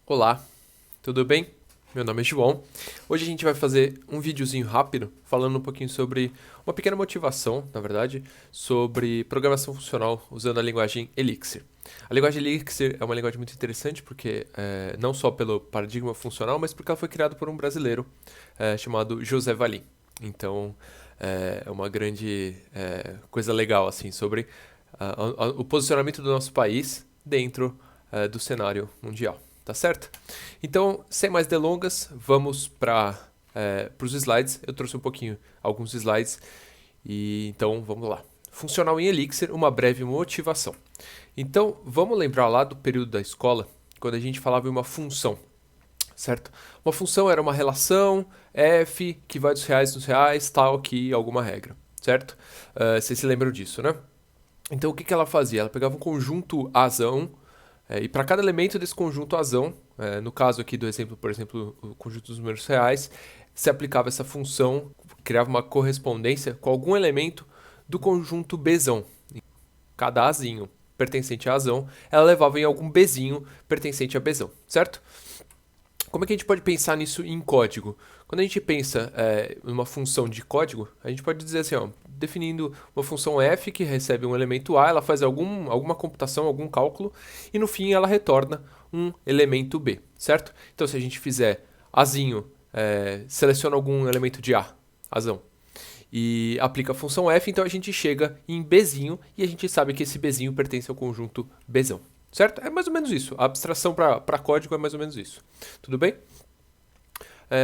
Olá, tudo bem? Meu nome é João. Hoje a gente vai fazer um videozinho rápido falando um pouquinho sobre uma pequena motivação, na verdade, sobre programação funcional usando a linguagem Elixir. A linguagem Elixir é uma linguagem muito interessante porque não só pelo paradigma funcional, mas porque ela foi criada por um brasileiro chamado José Valim. Então é uma grande coisa legal assim sobre o posicionamento do nosso país dentro do cenário mundial. Tá certo? Então, sem mais delongas, vamos para os slides. Eu trouxe alguns slides, e então vamos lá. Funcional em Elixir, uma breve motivação. Então, vamos lembrar lá do período da escola, quando a gente falava em uma função, certo? Uma função era uma relação f que vai dos reais nos reais, tal que alguma regra, certo? Vocês se lembram disso, né? Então, o que ela fazia? Ela pegava um conjunto Azão, e para cada elemento desse conjunto Azão, no caso aqui do exemplo, por exemplo, o conjunto dos números reais, se aplicava essa função, criava uma correspondência com algum elemento do conjunto Bzão. Cada Azinho pertencente a Azão, ela levava em algum Bzinho pertencente a Bzão, certo? Como é que a gente pode pensar nisso em código? Quando a gente pensa numa função de código, a gente pode dizer assim, ó, definindo uma função f que recebe um elemento a, ela faz alguma computação, algum cálculo, e no fim ela retorna um elemento b, certo? Então se a gente fizer azinho, seleciona algum elemento de a, azão, e aplica a função f, então a gente chega em bzinho, e a gente sabe que esse bzinho pertence ao conjunto bzão. Certo? É mais ou menos isso. A abstração para código é mais ou menos isso. Tudo bem?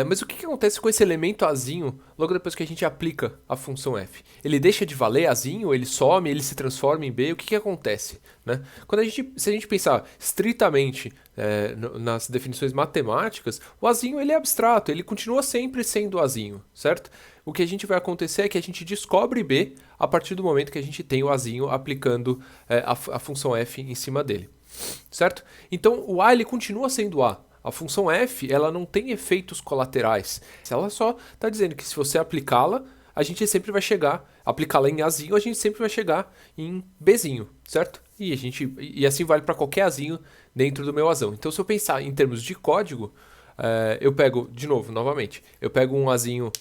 Mas o que acontece com esse elemento azinho logo depois que a gente aplica a função f? Ele deixa de valer azinho, ele some, ele se transforma em b, o que acontece? Né? Se a gente pensar estritamente nas definições matemáticas, o azinho ele é abstrato, ele continua sempre sendo azinho, certo? O que a gente vai acontecer é que a gente descobre b a partir do momento que a gente tem o azinho aplicando a função f em cima dele, certo? Então o a ele continua sendo a. A função f, ela não tem efeitos colaterais. Ela só está dizendo que se você aplicá-la, a gente sempre vai chegar, aplicá-la em azinho, a gente sempre vai chegar em bzinho, certo? E assim vale para qualquer azinho dentro do meu azão. Então, se eu pensar em termos de código, eu pego, de novo, novamente, eu pego um azinho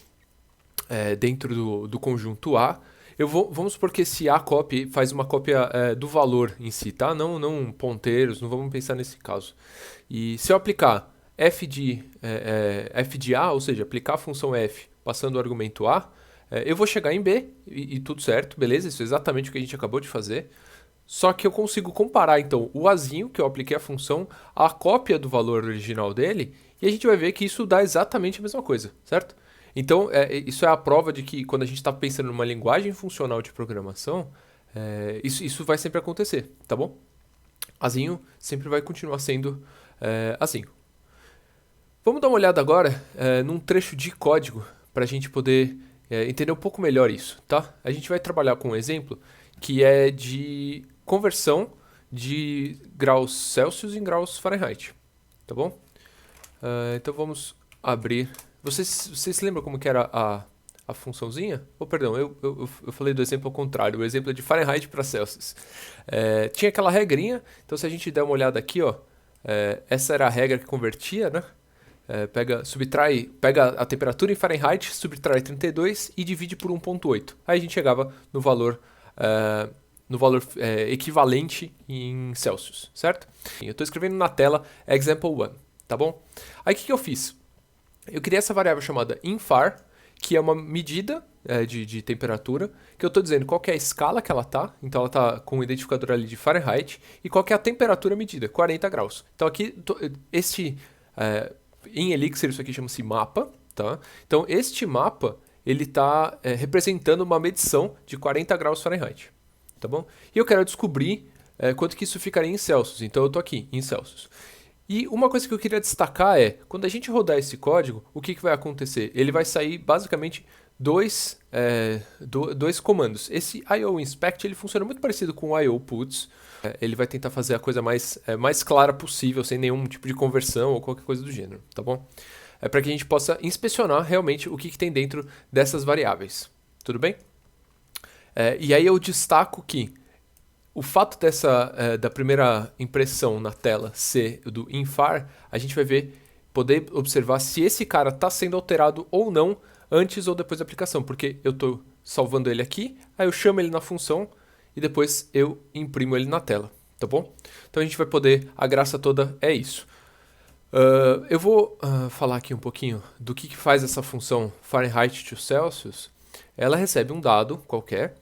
dentro do conjunto A. Vamos supor que esse A copy faz uma cópia do valor em si, tá? Não ponteiros, não vamos pensar nesse caso. E se eu aplicar f de A, ou seja, aplicar a função f passando o argumento A, eu vou chegar em B e tudo certo, beleza? Isso é exatamente o que a gente acabou de fazer. Só que eu consigo comparar, então, o Azinho, que eu apliquei a função, à cópia do valor original dele, e a gente vai ver que isso dá exatamente a mesma coisa, certo? Então, isso é a prova de que quando a gente está pensando numa linguagem funcional de programação, isso vai sempre acontecer, tá bom? Azinho sempre vai continuar sendo Azinho. Vamos dar uma olhada agora num trecho de código para a gente poder entender um pouco melhor isso, tá? A gente vai trabalhar com um exemplo que é de conversão de graus Celsius em graus Fahrenheit, tá bom? Então vamos abrir. Vocês se lembram como que era a funçãozinha? Oh, perdão, eu falei do exemplo ao contrário. O exemplo é de Fahrenheit para Celsius. Tinha aquela regrinha, então se a gente der uma olhada aqui, ó, essa era a regra que convertia, né? Pega a temperatura em Fahrenheit, subtrai 32 e divide por 1,8. Aí a gente chegava no valor equivalente em Celsius, certo? Eu estou escrevendo na tela example 1, tá bom? Aí o que eu fiz? Eu criei essa variável chamada infar, que é uma medida de temperatura, que eu estou dizendo qual que é a escala que ela tá, então ela está com o identificador ali de Fahrenheit, e qual que é a temperatura medida, 40 graus. Então aqui, em Elixir isso aqui chama-se mapa, tá? Então este mapa, ele está representando uma medição de 40 graus Fahrenheit, tá bom? E eu quero descobrir quanto que isso ficaria em Celsius, então eu estou aqui, em Celsius. E uma coisa que eu queria destacar é, quando a gente rodar esse código, o que vai acontecer? Ele vai sair basicamente dois comandos. Esse IOInspect ele funciona muito parecido com o IOPuts. Ele vai tentar fazer a coisa mais clara possível, sem nenhum tipo de conversão ou qualquer coisa do gênero, tá bom? Para que a gente possa inspecionar realmente o que tem dentro dessas variáveis. Tudo bem? E aí eu destaco que o fato da primeira impressão na tela ser do infar, a gente vai poder observar se esse cara está sendo alterado ou não antes ou depois da aplicação, porque eu estou salvando ele aqui, aí eu chamo ele na função e depois eu imprimo ele na tela, tá bom? Então a gente vai poder, a graça toda é isso. Eu vou falar aqui um pouquinho do que faz essa função Fahrenheit to Celsius. Ela recebe um dado qualquer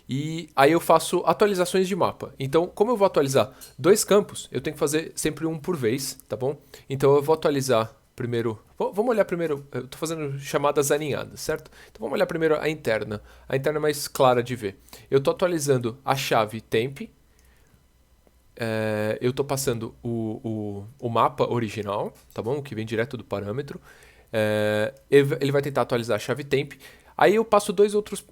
e aí eu faço atualizações de mapa. Então, como eu vou atualizar dois campos, eu tenho que fazer sempre um por vez, tá bom? Então eu vou atualizar primeiro... Vamos olhar primeiro, eu estou fazendo chamadas alinhadas, certo? Então vamos olhar primeiro a interna. A interna é mais clara de ver. Eu estou atualizando a chave temp. Eu estou passando o mapa original, tá bom? O que vem direto do parâmetro. Ele vai tentar atualizar a chave temp. Aí eu passo dois outros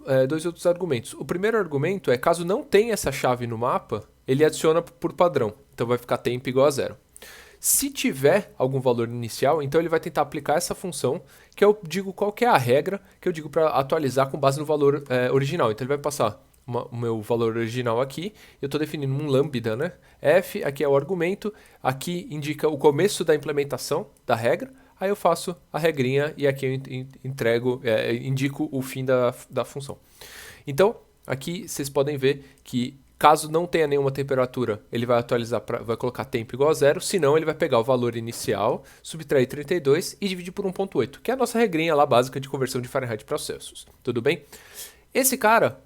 argumentos. O primeiro argumento é, caso não tenha essa chave no mapa, ele adiciona por padrão. Então vai ficar temp igual a 0. Se tiver algum valor inicial, então ele vai tentar aplicar essa função, que eu digo qual que é a regra que eu digo para atualizar com base no valor original. Então ele vai passar o meu valor original aqui, eu estou definindo um lambda, né? F, aqui é o argumento, aqui indica o começo da implementação da regra, aí eu faço a regrinha e aqui eu indico o fim da função. Então, aqui vocês podem ver que caso não tenha nenhuma temperatura, ele vai atualizar, vai colocar tempo igual a 0, senão ele vai pegar o valor inicial, subtrair 32 e dividir por 1.8, que é a nossa regrinha lá básica de conversão de Fahrenheit para Celsius. Tudo bem? Esse cara,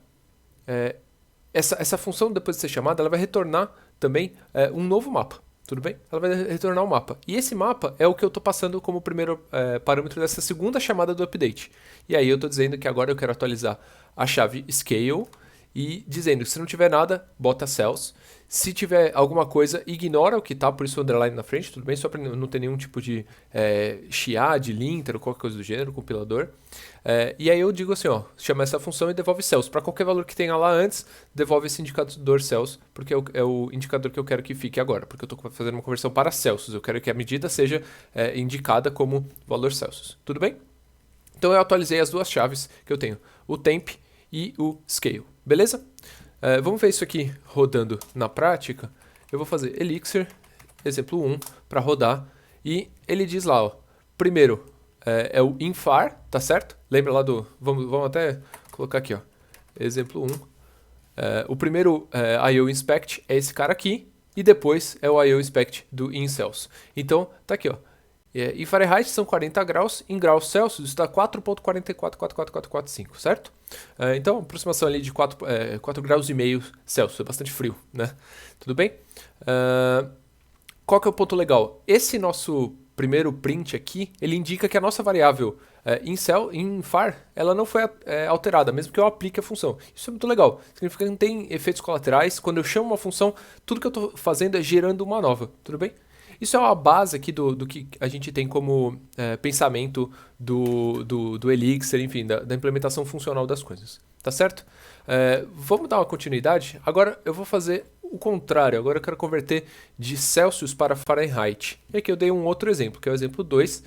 essa função depois de ser chamada, ela vai retornar também um novo mapa. Tudo bem? Ela vai retornar um mapa. E esse mapa é o que eu estou passando como primeiro parâmetro dessa segunda chamada do update. E aí eu estou dizendo que agora eu quero atualizar a chave scale e dizendo que se não tiver nada, bota cells. Se tiver alguma coisa, ignora o que está, por isso o underline na frente, tudo bem? Só para não ter nenhum tipo de chiad, linter ou qualquer coisa do gênero, compilador. E aí eu digo assim, ó, chama essa função e devolve cells. Para qualquer valor que tenha lá antes, devolve esse indicador cells, porque é o indicador que eu quero que fique agora, porque eu estou fazendo uma conversão para Celsius. Eu quero que a medida seja indicada como valor Celsius. Tudo bem? Então eu atualizei as duas chaves que eu tenho, o temp e o scale. Beleza? Vamos ver isso aqui rodando na prática. Eu vou fazer elixir, exemplo 1, para rodar. E ele diz lá, ó, primeiro é o infar, tá certo? Lembra lá do... Vamos até colocar aqui, ó, exemplo 1. O primeiro IO inspect é esse cara aqui. E depois é o IO inspect do incels. Então, tá aqui, ó. Em Fahrenheit são 40 graus, em graus Celsius está 4.4444445, certo? Então, aproximação ali de 4 graus e meio Celsius, é bastante frio, né? Tudo bem? Qual que é o ponto legal? Esse nosso primeiro print aqui, ele indica que a nossa variável infar, ela não foi alterada, mesmo que eu aplique a função. Isso é muito legal, significa que não tem efeitos colaterais. Quando eu chamo uma função, tudo que eu estou fazendo é gerando uma nova, tudo bem? Isso é uma base aqui do que a gente tem como pensamento do Elixir, enfim, da implementação funcional das coisas. Tá certo? Vamos dar uma continuidade? Agora eu vou fazer o contrário. Agora eu quero converter de Celsius para Fahrenheit. E aqui eu dei um outro exemplo, que é o exemplo 2.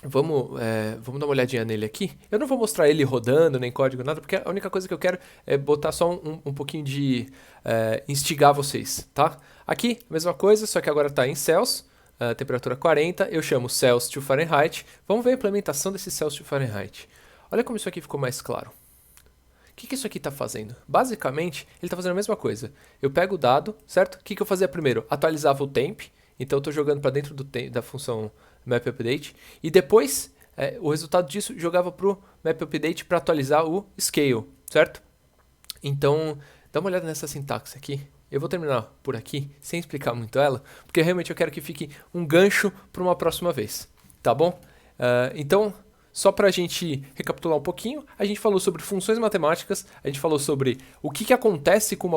Vamos dar uma olhadinha nele aqui. Eu não vou mostrar ele rodando, nem código, nada, porque a única coisa que eu quero é botar só um pouquinho de instigar vocês, tá? Aqui, mesma coisa, só que agora está em Celsius, temperatura 40, eu chamo Celsius to Fahrenheit. Vamos ver a implementação desse Celsius to Fahrenheit. Olha como isso aqui ficou mais claro. O que isso aqui está fazendo? Basicamente, ele está fazendo a mesma coisa. Eu pego o dado, certo? O que eu fazia primeiro? Atualizava o temp, então eu estou jogando para dentro da função mapUpdate, e depois o resultado disso jogava para o mapUpdate para atualizar o scale, certo? Então, dá uma olhada nessa sintaxe aqui. Eu vou terminar por aqui, sem explicar muito ela, porque realmente eu quero que fique um gancho para uma próxima vez, tá bom? Então, só para a gente recapitular um pouquinho, a gente falou sobre funções matemáticas, a gente falou sobre o que acontece com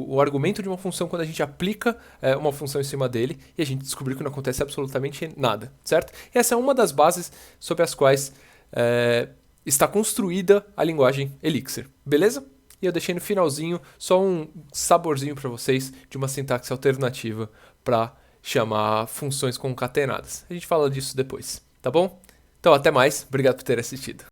o argumento de uma função quando a gente aplica uma função em cima dele, e a gente descobriu que não acontece absolutamente nada, certo? E essa é uma das bases sobre as quais está construída a linguagem Elixir, beleza? E eu deixei no finalzinho só um saborzinho para vocês de uma sintaxe alternativa para chamar funções concatenadas. A gente fala disso depois, tá bom? Então até mais, obrigado por ter assistido.